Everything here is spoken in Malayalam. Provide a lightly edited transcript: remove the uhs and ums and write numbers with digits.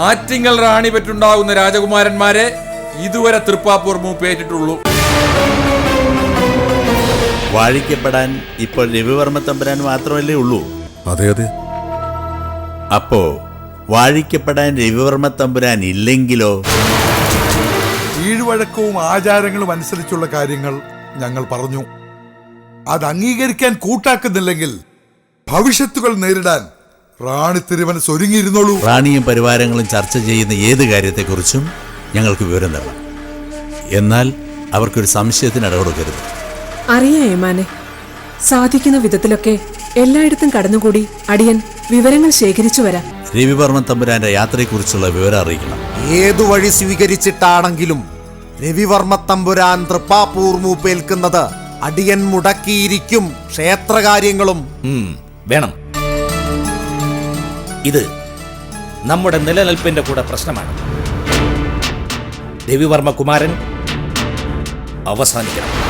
ആറ്റിങ്ങൽ റാണി പെറ്റുണ്ടാകുന്ന രാജകുമാരന്മാരെ ഇതുവരെ തൃപ്പാപ്പൂർ മൂപ്പേറ്റിട്ടുള്ളൂ. വാഴിക്കപ്പെടാൻ ഇപ്പോൾ രവിവർമ്മ തമ്പുരാൻ മാത്രമല്ലേ ഉള്ളൂ? അതെ അതെ. അപ്പോ വാഴിക്കപ്പെടാൻ രവിവർമ്മ തമ്പുരാൻ ഇല്ലെങ്കിലോ? കീഴ്വഴക്കവും ആചാരങ്ങളും അനുസരിച്ചുള്ള കാര്യങ്ങൾ ഞങ്ങൾ പറഞ്ഞു. അത് അംഗീകരിക്കാൻ കൂട്ടാക്കുന്നില്ലെങ്കിൽ ഭവിഷ്യത്തുകൾ നേരിടാൻ റാണി തിരുമനസ് ഒരുങ്ങിയിരുന്നോളൂ. റാണിയും പരിവാരങ്ങളും ചർച്ച ചെയ്യുന്ന ഏത് കാര്യത്തെക്കുറിച്ചും ഞങ്ങൾക്ക് വിവരം തരണം. എന്നാൽ അവർക്കൊരു സംശയത്തിന് ഇടകൊടുക്കരുത്. അറിയാം ഏമാനെ, സാധിക്കുന്ന വിധത്തിലൊക്കെ എല്ലായിടത്തും കടന്നുകൂടി അടിയൻ വിവരങ്ങൾ ശേഖരിച്ചു വരാം. രവിവർമ്മ തമ്പുരാന്റെ യാത്രയെക്കുറിച്ചുള്ള വിവരം അറിയിക്കണം. ഏതു വഴി സ്വീകരിച്ചിട്ടാണെങ്കിലും രവിവർമ്മ തമ്പുരാൻ തൃപ്പാപ്പൂർ മൂപ്പേൽക്കുന്നത് അടിയൻ മുടക്കിയിരിക്കും. ക്ഷേത്രകാര്യങ്ങളും വേണം. ഇത് നമ്മുടെ നിലനിൽപ്പിന്റെ കൂടെ പ്രശ്നമാണ്. രവിവർമ്മ കുമാരൻ അവസാനിക്കണം.